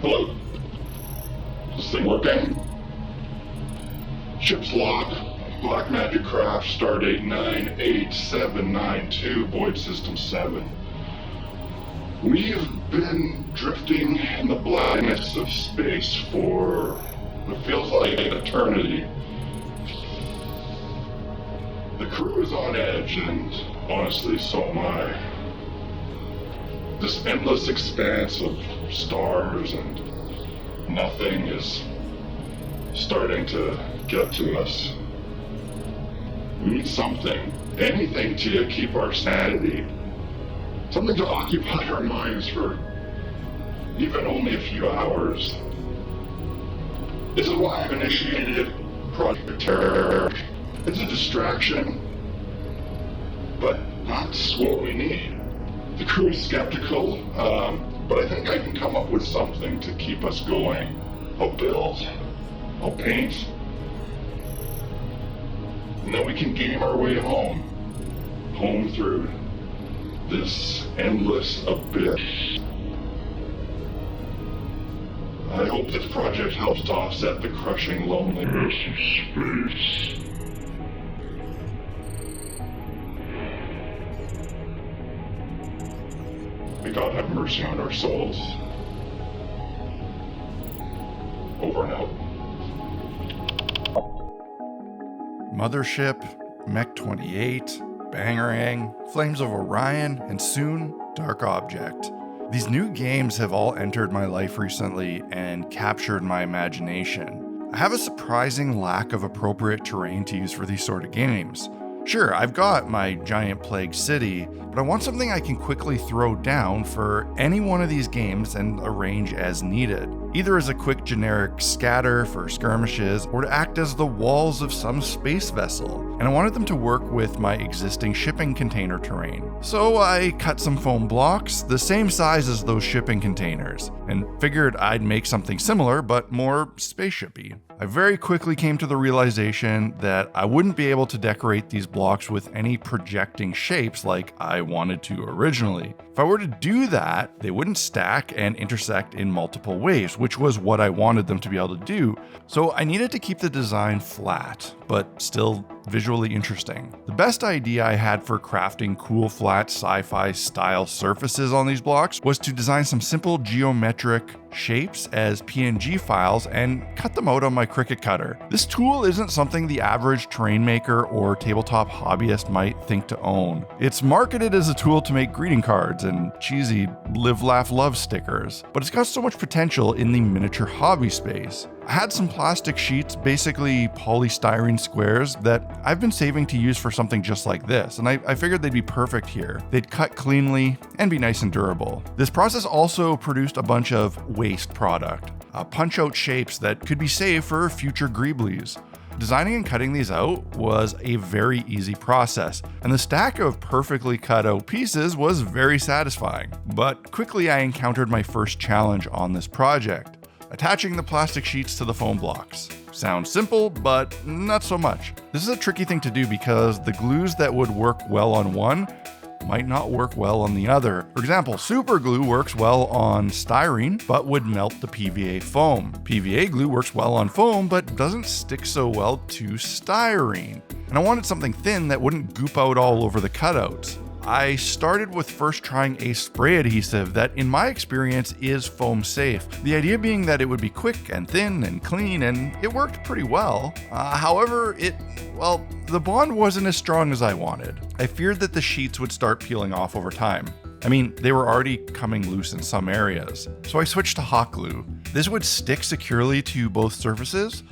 Hello? Is this thing working? Ship's log. Black Magic Craft, Stardate 98792, Void System 7. We've been drifting in the blackness of space for what feels like an eternity. The crew is on edge, and honestly, so am I. This endless expanse of stars and nothing is starting to get to us. We need something, anything to keep our sanity. Something to occupy our minds for even only a few hours. This is why I've initiated Project Terror. It's a distraction, but that's what we need. The crew is skeptical, but I think I can come up with something to keep us going. I'll build, I'll paint, and then we can game our way home. Home through this endless abyss. I hope this project helps to offset the crushing loneliness of space. May God have mercy on our souls. Over and out. Mothership, Mech 28, Bangarang, Flames of Orion, and soon, Dark Object. These new games have all entered my life recently and captured my imagination. I have a surprising lack of appropriate terrain to use for these sort of games. Sure, I've got my giant plague city, but I want something I can quickly throw down for any one of these games and arrange as needed, either as a quick generic scatter for skirmishes or to act as the walls of some space vessel, and I wanted them to work with my existing shipping container terrain. So I cut some foam blocks, the same size as those shipping containers, and figured I'd make something similar but more spaceshipy. I very quickly came to the realization that I wouldn't be able to decorate these blocks with any projecting shapes like I wanted to originally. If I were to do that, they wouldn't stack and intersect in multiple ways, which was what I wanted them to be able to do. So I needed to keep the design flat, but still visually interesting. The best idea I had for crafting cool flat sci-fi style surfaces on these blocks was to design some simple geometric shapes as PNG files and cut them out on my Cricut cutter. This tool isn't something the average terrain maker or tabletop hobbyist might think to own. It's marketed as a tool to make greeting cards and cheesy live, laugh, love stickers, but it's got so much potential in the miniature hobby space. I had some plastic sheets, basically polystyrene squares, that I've been saving to use for something just like this, and I figured they'd be perfect here. They'd cut cleanly and be nice and durable. This process also produced a bunch of waste product, punch-out shapes that could be saved for future Greeblies. Designing and cutting these out was a very easy process, and the stack of perfectly cut out pieces was very satisfying. But quickly I encountered my first challenge on this project: attaching the plastic sheets to the foam blocks. Sounds simple, but not so much. This is a tricky thing to do because the glues that would work well on one might not work well on the other. For example, super glue works well on styrene, but would melt the PVA foam. PVA glue works well on foam, but doesn't stick so well to styrene. And I wanted something thin that wouldn't goop out all over the cutouts. I started with first trying a spray adhesive that, in my experience, is foam safe. The idea being that it would be quick and thin and clean, and it worked pretty well. However, the bond wasn't as strong as I wanted. I feared that the sheets would start peeling off over time. I mean, they were already coming loose in some areas. So I switched to hot glue. This would stick securely to both surfaces.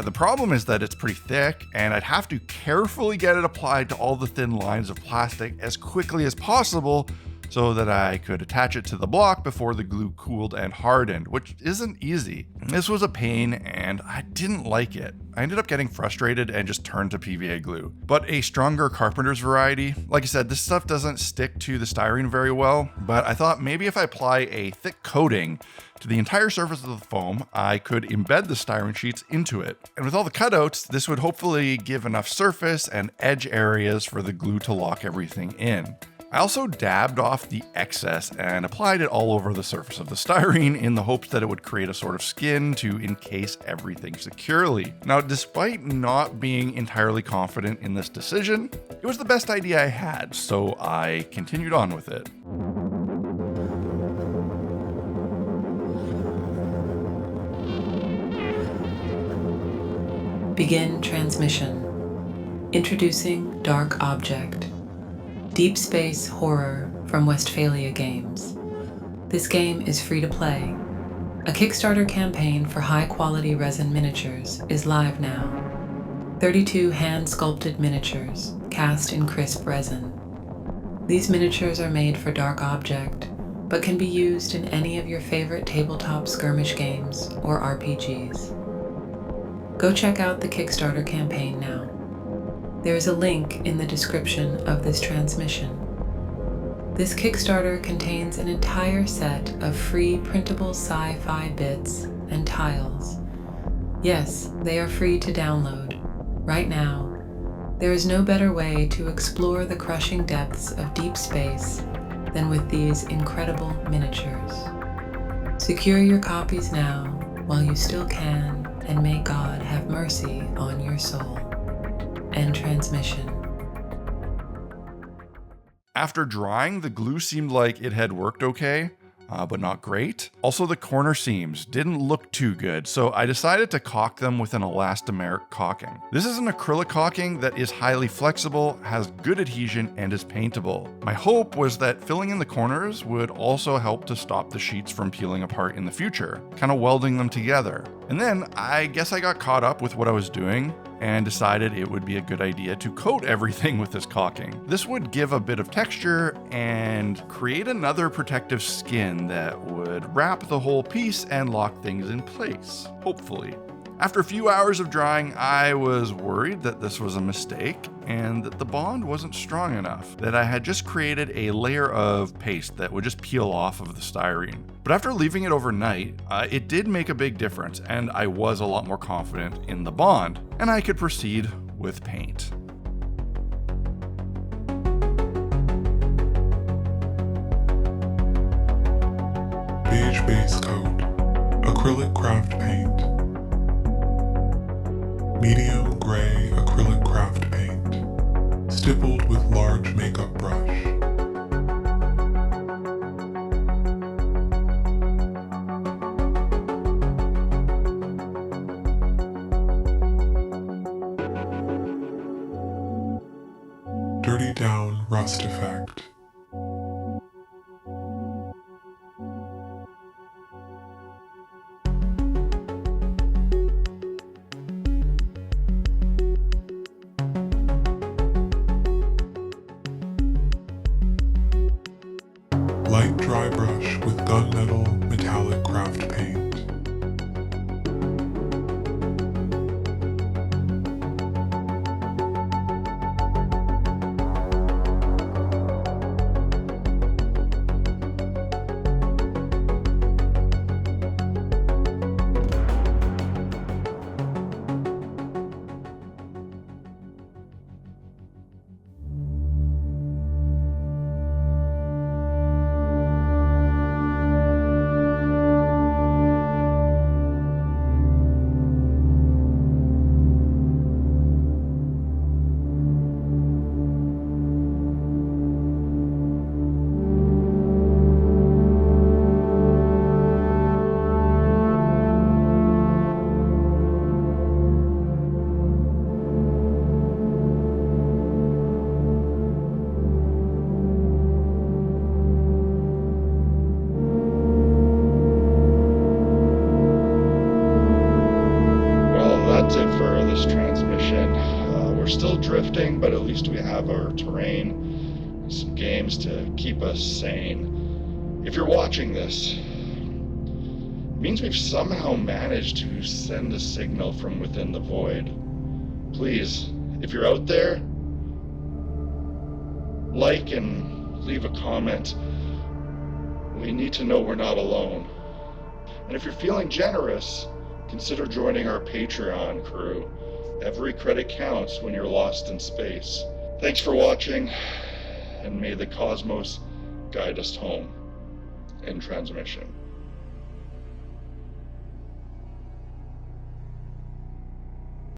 The problem is that it's pretty thick, and I'd have to carefully get it applied to all the thin lines of plastic as quickly as possible so that I could attach it to the block before the glue cooled and hardened, which isn't easy. This was a pain, and I didn't like it. I ended up getting frustrated and just turned to PVA glue. But a stronger carpenter's variety, like I said, this stuff doesn't stick to the styrene very well, but I thought maybe if I apply a thick coating to the entire surface of the foam, I could embed the styrene sheets into it. And with all the cutouts, this would hopefully give enough surface and edge areas for the glue to lock everything in. I also dabbed off the excess and applied it all over the surface of the styrene in the hopes that it would create a sort of skin to encase everything securely. Now, despite not being entirely confident in this decision, it was the best idea I had, so I continued on with it. Begin transmission. Introducing Dark Object. Deep space horror from Westphalia Games. This game is free to play. A Kickstarter campaign for high-quality resin miniatures is live now. 32 hand-sculpted miniatures cast in crisp resin. These miniatures are made for Dark Object, but can be used in any of your favorite tabletop skirmish games or RPGs. Go check out the Kickstarter campaign now. There is a link in the description of this transmission. This Kickstarter contains an entire set of free printable sci-fi bits and tiles. Yes, they are free to download. Right now, there is no better way to explore the crushing depths of deep space than with these incredible miniatures. Secure your copies now while you still can, and may God have mercy on your soul. End transmission. After drying, the glue seemed like it had worked okay, but not great. Also, the corner seams didn't look too good, so I decided to caulk them with an elastomeric caulking. This is an acrylic caulking that is highly flexible, has good adhesion, and is paintable. My hope was that filling in the corners would also help to stop the sheets from peeling apart in the future, kind of welding them together. And then I guess I got caught up with what I was doing and decided it would be a good idea to coat everything with this caulking. This would give a bit of texture and create another protective skin that would wrap the whole piece and lock things in place, hopefully. After a few hours of drying, I was worried that this was a mistake and that the bond wasn't strong enough, that I had just created a layer of paste that would just peel off of the styrene. But after leaving it overnight, it did make a big difference, and I was a lot more confident in the bond, and I could proceed with paint. Beige base coat, acrylic craft paint. Medium gray acrylic craft paint, stippled with large makeup brush. Dirty down rust effect. Light dry brush with gunmetal metallic craft paint. That's it for this transmission. We're still drifting, but at least we have our terrain, some games to keep us sane. If you're watching this, it means we've somehow managed to send a signal from within the void. Please, if you're out there, like and leave a comment. We need to know we're not alone. And if you're feeling generous, consider joining our Patreon crew. Every credit counts when you're lost in space. Thanks for watching. and may the cosmos guide us home. In transmission.